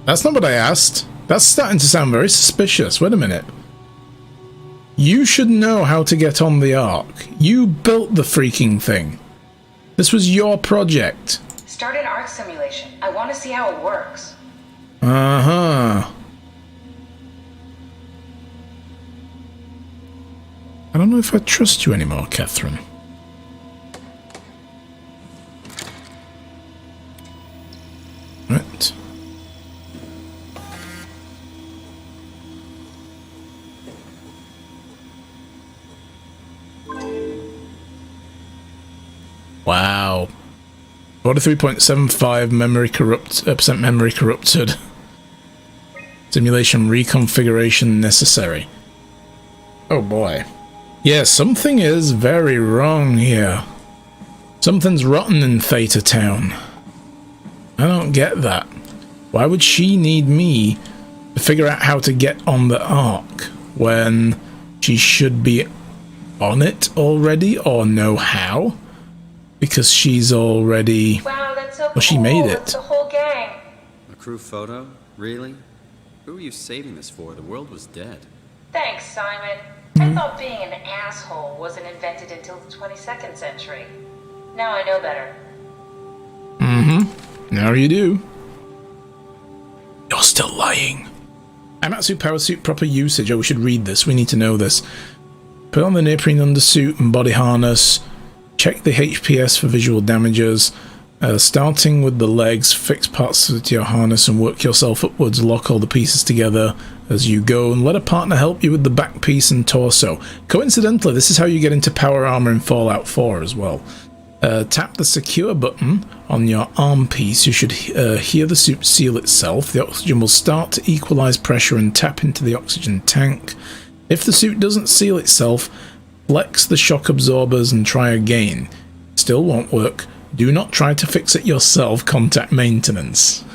That's not what I asked. That's starting to sound very suspicious. Wait a minute. You should know how to get on the Ark. You built the freaking thing. This was your project. Start an Ark simulation. I want to see how it works. Uh-huh. I don't know if I trust you anymore, Catherine. Right. Wow. 43.75 percent memory corrupted. Simulation reconfiguration necessary. Oh boy. Yeah, something is very wrong here. Something's rotten in Theta Town. I don't get that. Why would she need me to figure out how to get on the Ark when she should be on it already or know how? Because she's already... Wow, that's so cool. Well, she made it. That's the whole gang. A crew photo? Really? Who were you saving this for? The world was dead. Thanks, Simon. I thought being an asshole wasn't invented until the 22nd century. Now I know better. Mm-hmm. Now you do. You're still lying. Amatsu power suit proper usage. Oh, we should read this. We need to know this. Put on the neoprene undersuit and body harness. Check the HPS for visual damages. Starting with the legs, fix parts to your harness and work yourself upwards. Lock all the pieces together as you go and let a partner help you with the back piece and torso. Coincidentally, this is how you get into power armor in Fallout 4 as well. Tap the secure button on your arm piece. You should hear the suit seal itself. The oxygen will start to equalize pressure and tap into the oxygen tank. If the suit doesn't seal itself, flex the shock absorbers and try again. Still won't work. Do not try to fix it yourself. Contact maintenance.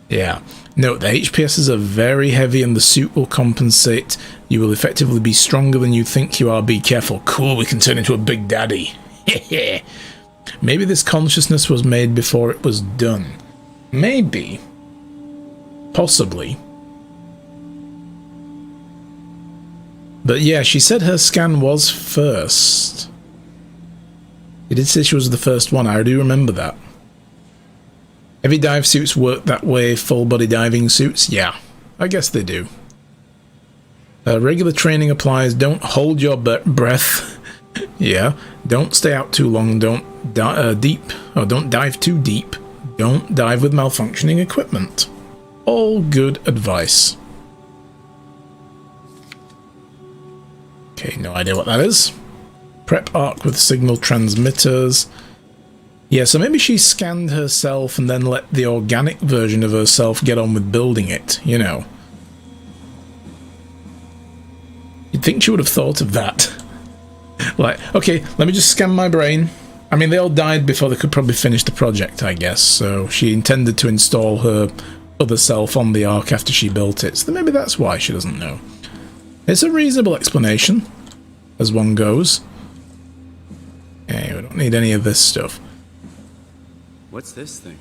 Yeah. Note, the HPSs are very heavy and the suit will compensate. You will effectively be stronger than you think you are. Be careful. Cool, we can turn into a big daddy. Maybe this consciousness was made before it was done. Maybe. Possibly. But yeah, she said her scan was first. She did say she was the first one. I do remember that. Heavy dive suits work that way. Full body diving suits? Yeah, I guess they do. Regular training applies. Don't hold your breath. Yeah. Don't stay out too long. Don't don't dive too deep. Don't dive with malfunctioning equipment. All good advice. Okay, no idea what that is. Prep arc with signal transmitters. Yeah, so maybe she scanned herself and then let the organic version of herself get on with building it, you know. You'd think she would have thought of that. Like, okay, let me just scan my brain. I mean, they all died before they could probably finish the project, I guess, so she intended to install her other self on the Ark after she built it, so maybe that's why she doesn't know. It's a reasonable explanation, as one goes. Okay, we don't need any of this stuff. What's this thing?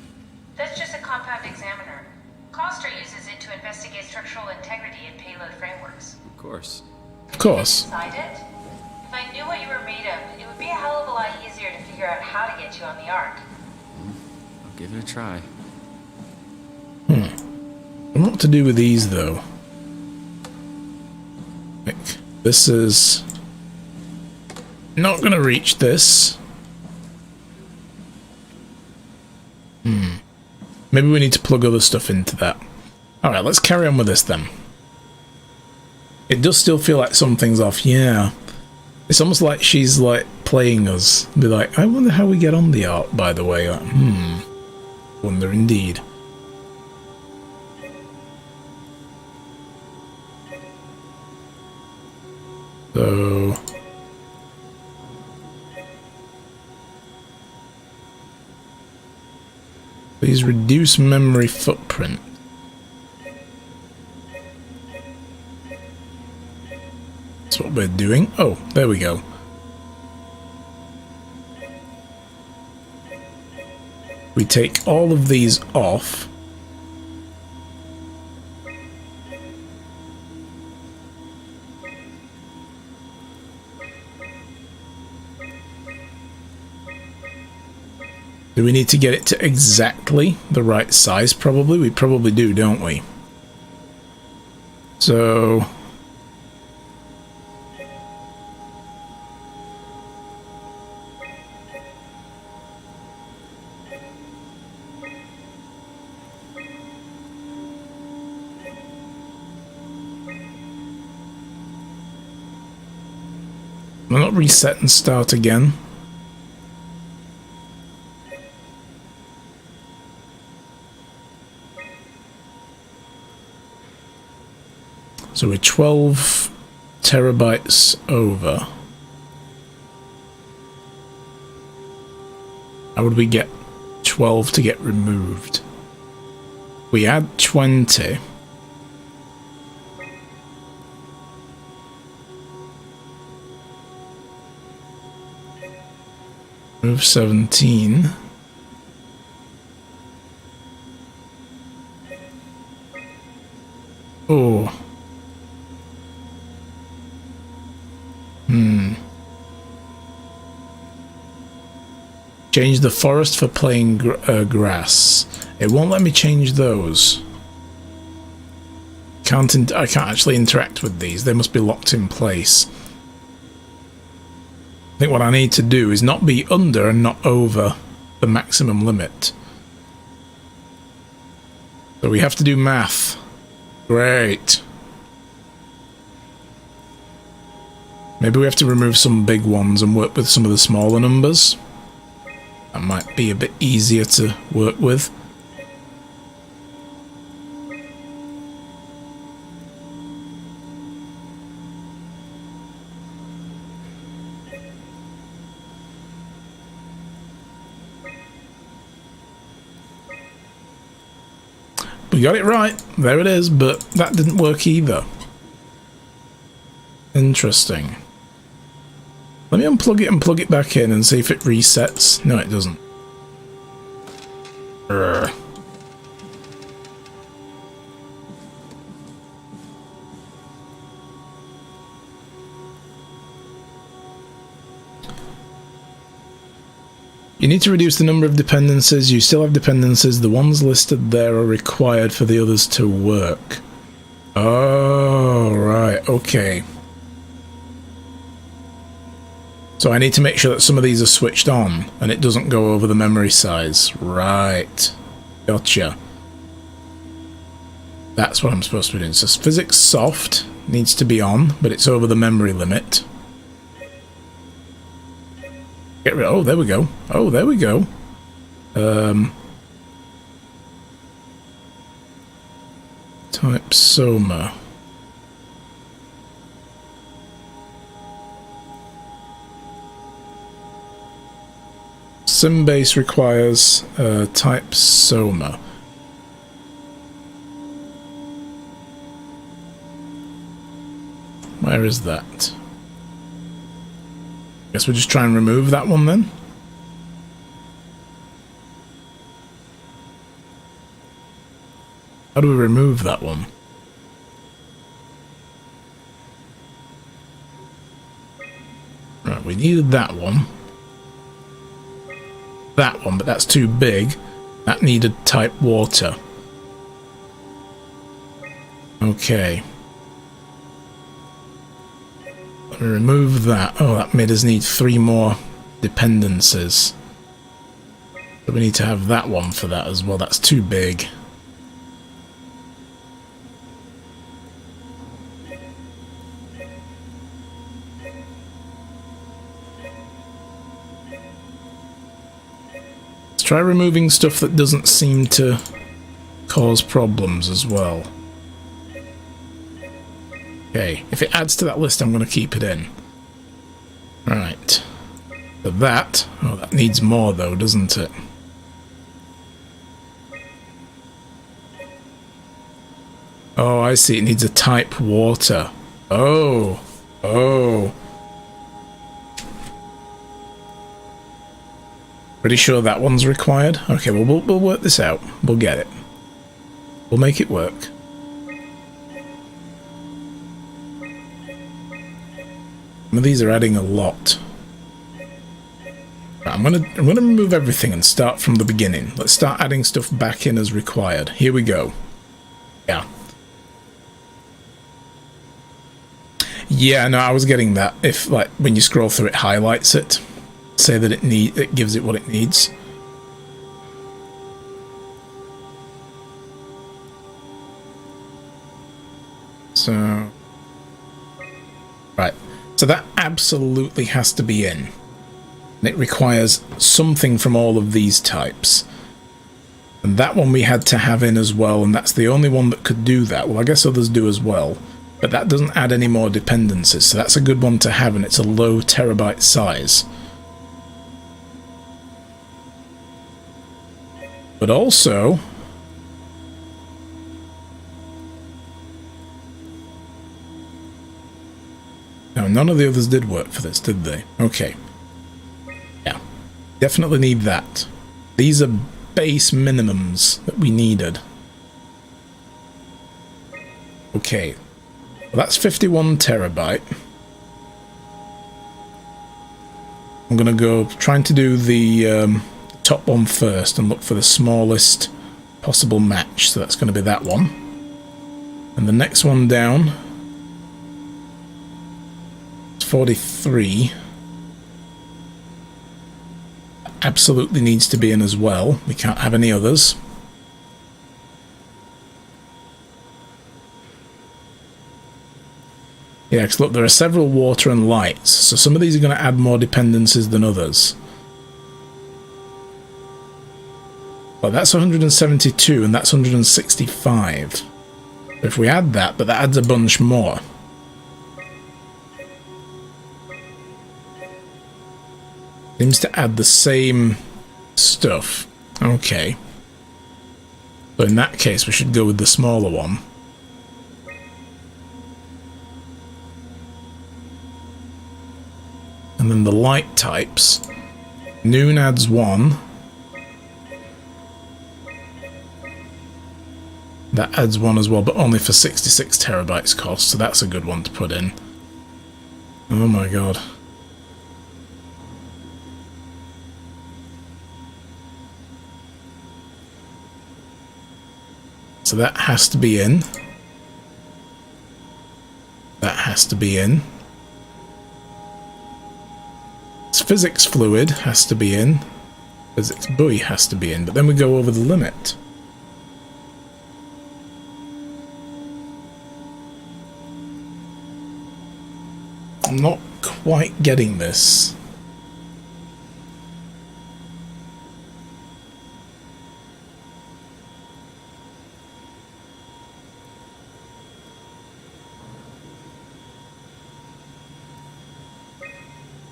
That's just a compound examiner. Coster uses it to investigate structural integrity in payload frameworks. Of course. Of course. Inside it? If I knew what you were made of, it would be a hell of a lot easier to figure out how to get you on the Ark. I'll give it a try. I don't know what to do with these, though. Like, this is... not gonna reach this. Maybe we need to plug other stuff into that. Alright, let's carry on with this then. It does still feel like something's off, yeah. It's almost like she's like playing us. Be like, I wonder how we get on the Ark, by the way. Like, wonder indeed. So... please reduce memory footprint. That's what we're doing. Oh, there we go. We take all of these off. Do we need to get it to exactly the right size? Probably. We probably do, don't we? So... I'll not reset and start again. So we're 12 terabytes over. How would we get 12 to get removed? We add 20. Move 17. Oh. Change the forest for plain grass. It won't let me change those. I can't actually interact with these. They must be locked in place. I think what I need to do is not be under and not over the maximum limit. So we have to do math. Great. Maybe we have to remove some big ones and work with some of the smaller numbers. That might be a bit easier to work with. We got it right. There it is, but that didn't work either. Interesting. Let me unplug it and plug it back in and see if it resets. No, it doesn't. Urgh. You need to reduce the number of dependencies. You still have dependencies. The ones listed there are required for the others to work. Oh, right. Okay. So I need to make sure that some of these are switched on and it doesn't go over the memory size. Right. Gotcha. That's what I'm supposed to be doing. So physics soft needs to be on, but it's over the memory limit. Get rid. Oh, there we go. Oh, there we go. Type SOMA. Symbase requires type SOMA. Where is that? Guess we'll just try and remove that one then. How do we remove that one? Right, we needed that one. That one, but that's too big. That needed type water. Okay. Let me remove that. Oh, that made us need 3 more dependencies. So we need to have that one for that as well. That's too big. Let's try removing stuff that doesn't seem to cause problems as well. Okay, if it adds to that list, I'm going to keep it in. Right. But that... oh, that needs more though, doesn't it? Oh, I see. It needs a type water. Oh. Oh. Pretty sure that one's required? Okay, well, we'll work this out. We'll get it. We'll make it work. Some of these are adding a lot. I'm gonna remove everything and start from the beginning. Let's start adding stuff back in as required. Here we go. Yeah. Yeah, no, I was getting that. If, like, when you scroll through, it highlights it. Say that it gives it what it needs. So... Right. So that absolutely has to be in. And it requires something from all of these types. And that one we had to have in as well, and that's the only one that could do that. Well, I guess others do as well. But that doesn't add any more dependencies, so that's a good one to have, and it's a low terabyte size. But also... No, none of the others did work for this, did they? Okay. Yeah. Definitely need that. These are base minimums that we needed. Okay. Well, that's 51 terabyte. I'm going to go trying to do the top one first and look for the smallest possible match. So that's going to be that one. And the next one down... 43 absolutely needs to be in as well. We can't have any others. Yeah, because look, there are several water and lights, so some of these are going to add more dependencies than others. Well, that's 172 and that's 165. If we add that, but that adds a bunch more. Seems to add the same stuff. Okay. So in that case, we should go with the smaller one. And then the light types. Noon adds 1. That adds 1 as well, but only for 66 terabytes cost, so that's a good one to put in. Oh my god. So that has to be in. That has to be in. This physics fluid has to be in. Physics buoy has to be in, but then we go over the limit. I'm not quite getting this.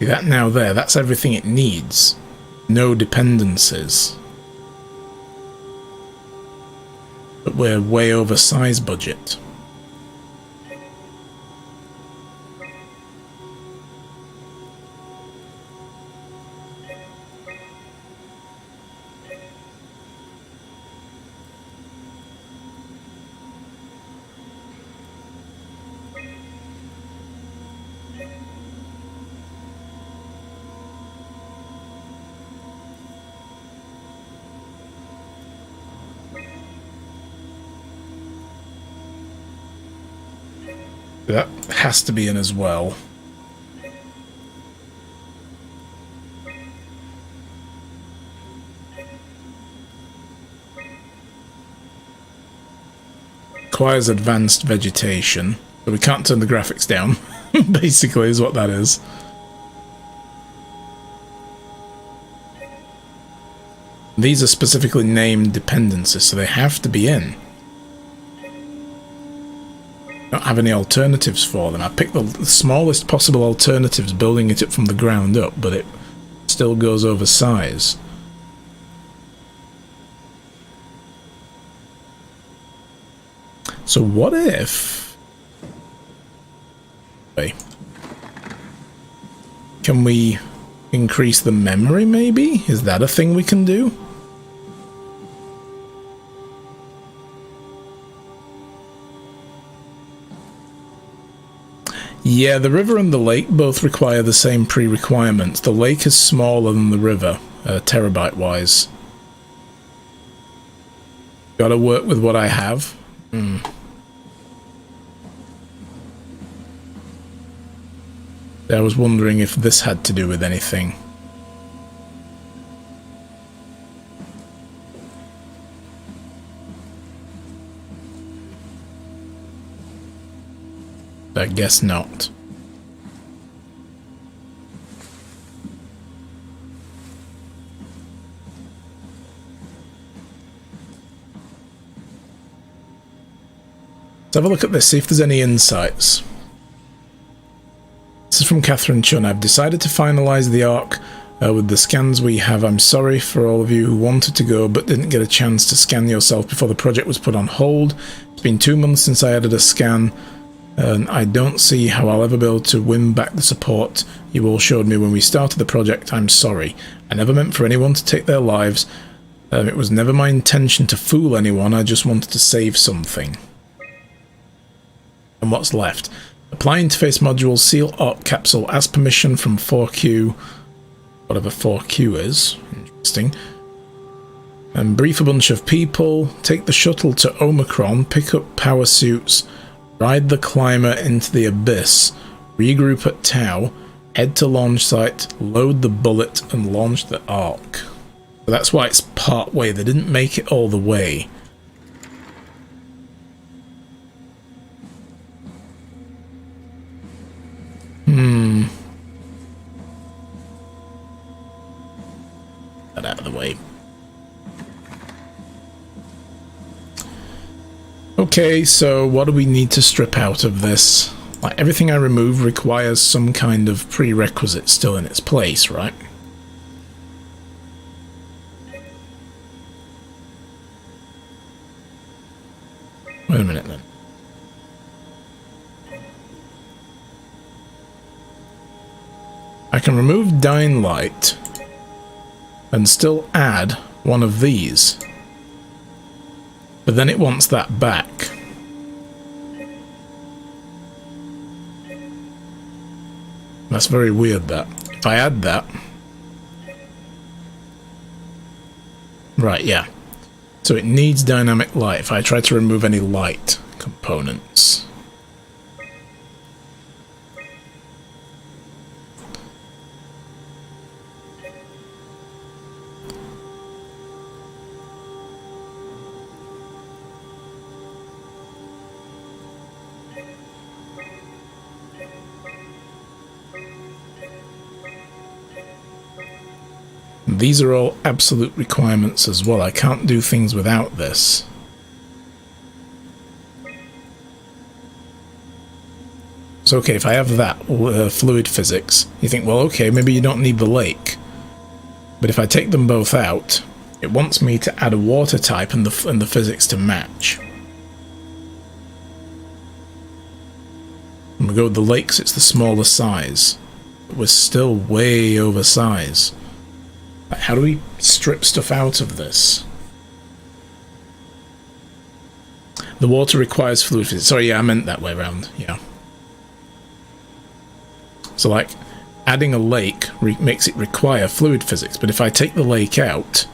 That now there, that's everything it needs. No dependencies. But we're way over size budget. That has to be in as well. Requires advanced vegetation, but we can't turn the graphics down, basically is what that is. These are specifically named dependencies, so they have to be in. Don't have any alternatives for them. I picked the smallest possible alternatives, building it up from the ground up, but it still goes over size. So what if... Okay. Can we increase the memory, maybe? Is that a thing we can do? Yeah, the river and the lake both require the same pre-requirements. The lake is smaller than the river, terabyte-wise. Gotta work with what I have. I was wondering if this had to do with anything. I guess not. Let's have a look at this, see if there's any insights. This is from Catherine Chun. I've decided to finalise the arc with the scans we have. I'm sorry for all of you who wanted to go but didn't get a chance to scan yourself before the project was put on hold. It's been 2 months since I added a scan, and I don't see how I'll ever be able to win back the support you all showed me when we started the project. I'm sorry. I never meant for anyone to take their lives. It was never my intention to fool anyone. I just wanted to save something. And what's left? Apply interface module, seal ARC capsule, ask permission from 4Q, whatever 4Q is. Interesting. And brief a bunch of people, take the shuttle to Omicron, pick up power suits, ride the climber into the abyss, regroup at Tau, head to launch site, load the bullet, and launch the ARC. So that's why it's part way. They didn't make it all the way. That out of the way. Okay, so what do we need to strip out of this? Like, everything I remove requires some kind of prerequisite still in its place, right? Wait a minute then. I can remove Dying Light and still add one of these. But then it wants that back. That's very weird, that. If I add that... Right, yeah. So it needs dynamic light if I try to remove any light components. These are all absolute requirements as well. I can't do things without this. So okay, if I have that, fluid physics, you think, well, okay, maybe you don't need the lake. But if I take them both out, it wants me to add a water type and the physics to match. When we go with the lakes, it's the smaller size. But we're still way over size. How do we strip stuff out of this? The water requires fluid physics. Sorry, yeah, I meant that way around. Yeah. So, like, adding a lake makes it require fluid physics, but if I take the lake out,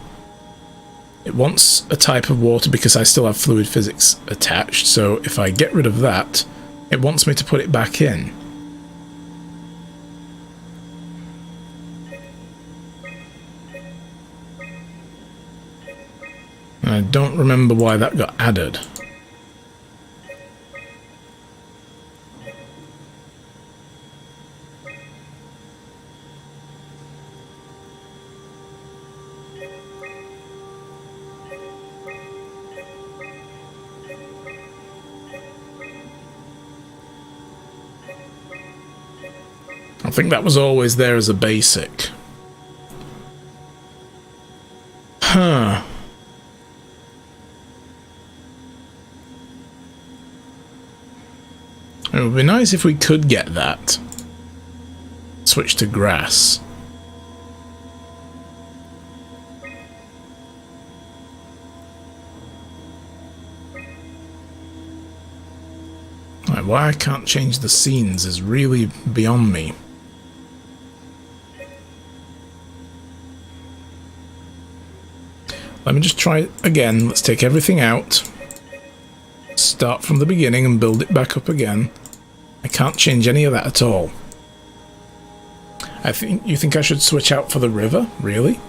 it wants a type of water because I still have fluid physics attached, so if I get rid of that, it wants me to put it back in. And I don't remember why that got added. I think that was always there as a basic. Huh. It would be nice if we could get that. Switch to grass. Like, why I can't change the scenes is really beyond me. Let me just try it again. Let's take everything out. Start from the beginning and build it back up again. I can't change any of that at all. You think I should switch out for the river? Really?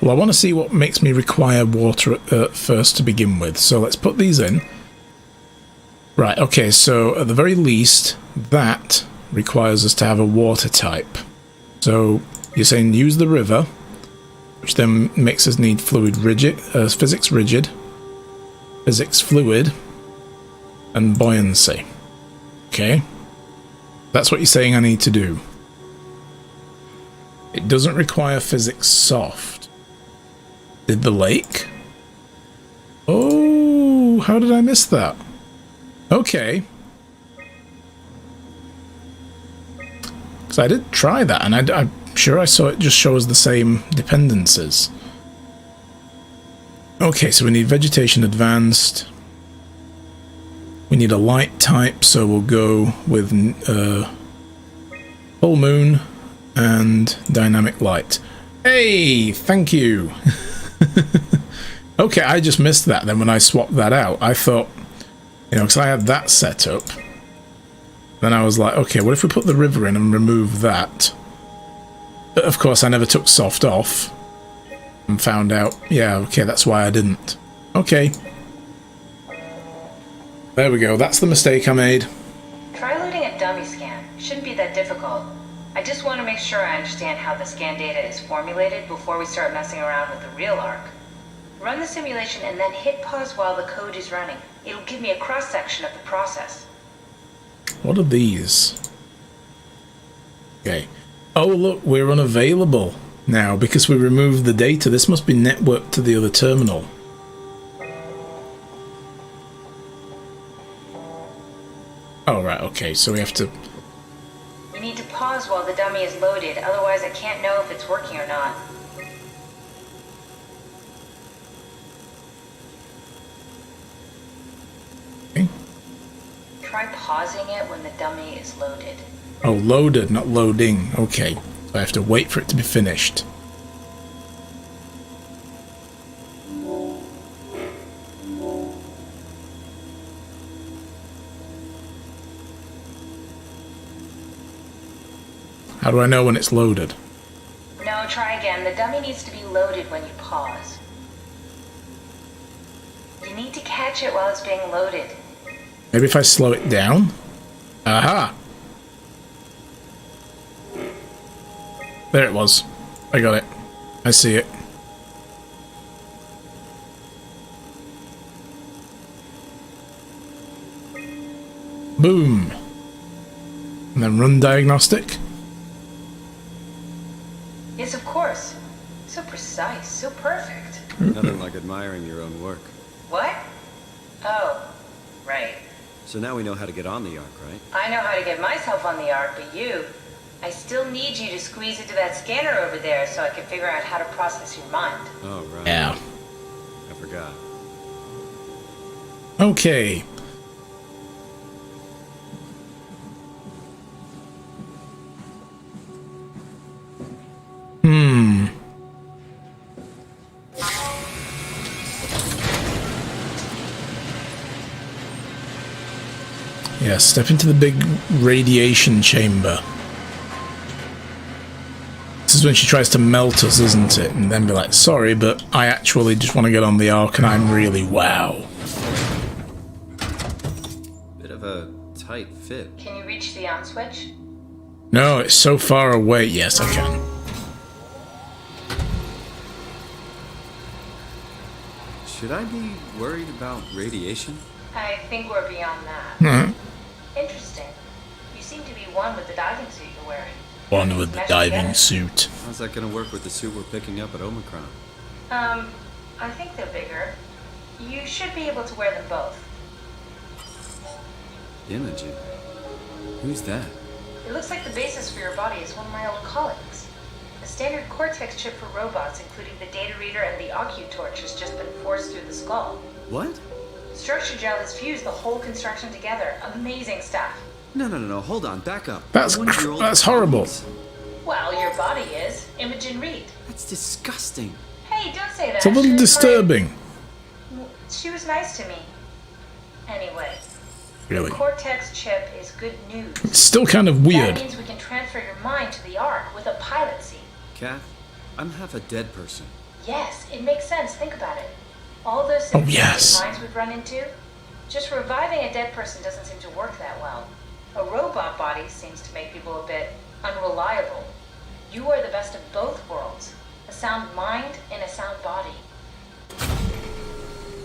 Well, I want to see what makes me require water at first to begin with. So let's put these in. Right, okay, so at the very least, that requires us to have a water type. So you're saying use the river, which then makes us need fluid rigid, physics rigid, physics fluid, and buoyancy. Okay, that's what you're saying I need to do. It doesn't require physics soft. Did the lake? Oh, how did I miss that? Okay. Because I did try that, and I'm sure I saw it just show us the same dependencies. Okay, so we need vegetation advanced. We need a light type, so we'll go with full moon and dynamic light. Hey, thank you. Okay, I just missed that then when I swapped that out. I thought, you know, because I had that set up. Then I was like, okay, what if we put the river in and remove that? But of course, I never took soft off. And found out, yeah, okay, that's why I didn't. Okay. There we go, that's the mistake I made. Try loading a dummy scan. Shouldn't be that difficult. I just want to make sure I understand how the scan data is formulated before we start messing around with the real arc. Run the simulation and then hit pause while the code is running. It'll give me a cross-section of the process. What are these? Okay. Oh, look, we're unavailable now because we removed the data. This must be networked to the other terminal. Oh, right, okay, so we have to... You need to pause while the dummy is loaded, otherwise I can't know if it's working or not. Okay. Try pausing it when the dummy is loaded. Oh, loaded, not loading. Okay, so I have to wait for it to be finished. How do I know when it's loaded? No, try again. The dummy needs to be loaded when you pause. You need to catch it while it's being loaded. Maybe if I slow it down? Aha! There it was. I got it. I see it. Boom! And then run diagnostic. Yes, of course. So precise, so perfect. Nothing like admiring your own work. What? Oh, right. So now we know how to get on the Ark, right? I know how to get myself on the Ark, but you... I still need you to squeeze into that scanner over there so I can figure out how to process your mind. Oh, right. Yeah. I forgot. Okay. Yeah, step into the big radiation chamber. This is when she tries to melt us, isn't it? And then be like, sorry, but I actually just want to get on the Ark and I'm really wow. Bit of a tight fit. Can you reach the on switch? No, it's so far away. Yes, I can. Should I be worried about radiation? I think we're beyond that. Mhm. Interesting. You seem to be one with the diving suit you're wearing. One with the diving suit. How's that gonna work with the suit we're picking up at Omicron? I think they're bigger. You should be able to wear them both. Imogen? Who's that? It looks like the basis for your body is one of my old colleagues. A standard Cortex chip for robots, including the data reader and the OcuTorch, has just been forced through the skull. What? Structure gel has fused the whole construction together. Amazing stuff. No, hold on, back up. That's horrible. Well, your body is. Imogen Reed. That's disgusting. Hey, don't say that. It's a little She was disturbing. She was nice to me. Anyway. Really. The Cortex chip is good news. It's still kind of weird. That means we can transfer your mind to the Ark with a pilot seat. Kath, I'm half a dead person. Yes, it makes sense. Think about it. All those yes. minds we've run into, just reviving a dead person doesn't seem to work that well. A robot body seems to make people a bit unreliable. You are the best of both worlds. A sound mind and a sound body.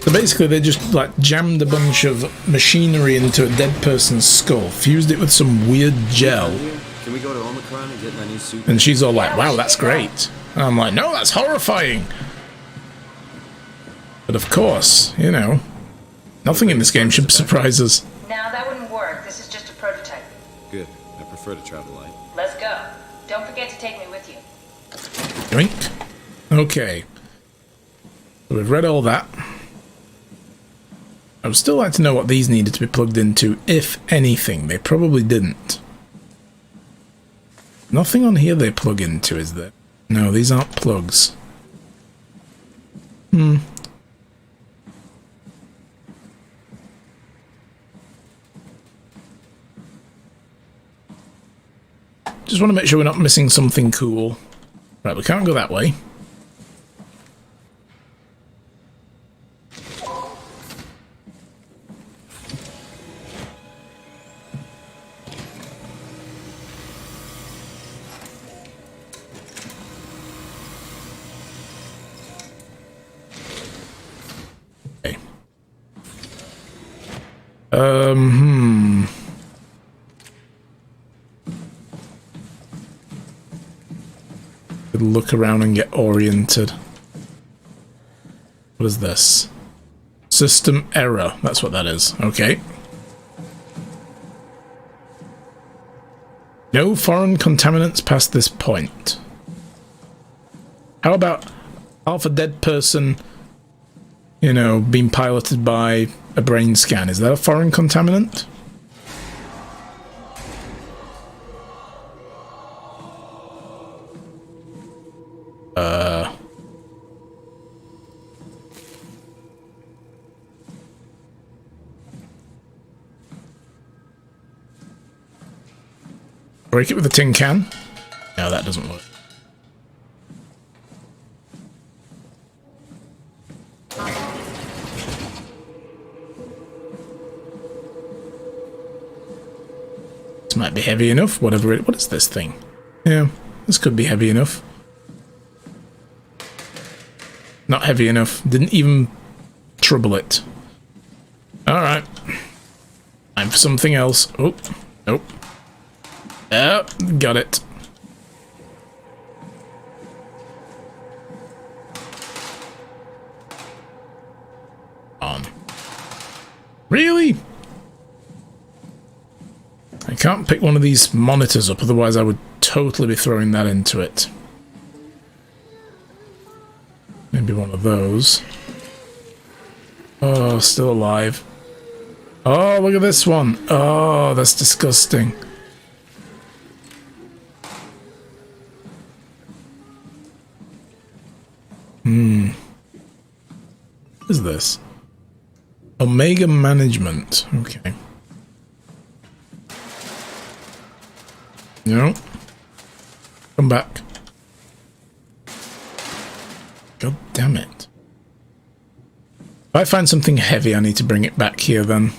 So basically they just like jammed a bunch of machinery into a dead person's skull, fused it with some weird gel, Can we go to Omicron and get my new suit? and she's all like, wow, that's great. And I'm like, no, that's horrifying. But of course, you know, nothing in this game should surprise us. Now that wouldn't work. This is just a prototype. Good. I prefer to travel light. Let's go. Don't forget to take me with you. Drink. Okay. So we've read all that. I would still like to know what these needed to be plugged into, if anything. They probably didn't. Nothing on here they plug into, is there? No, these aren't plugs. Just want to make sure we're not missing something cool. Right, we can't go that way. Okay. Look around and get oriented. What is this? System error. That's what that is. Okay. No foreign contaminants past this point. How about half a dead person, you know, being piloted by a brain scan? Is that a foreign contaminant? Break it with a tin can? No, that doesn't work. This might be heavy enough, whatever it... What is this thing? Yeah, this could be heavy enough. Not heavy enough. Didn't even trouble it. Alright. Time for something else. Oh, nope. Oh, got it. On. Really? I can't pick one of these monitors up, otherwise I would totally be throwing that into it. Maybe one of those. Oh, still alive. Oh, look at this one. Oh, that's disgusting. What is this? Omega Management. Okay. No. Come back. God damn it. If I find something heavy, I need to bring it back here then.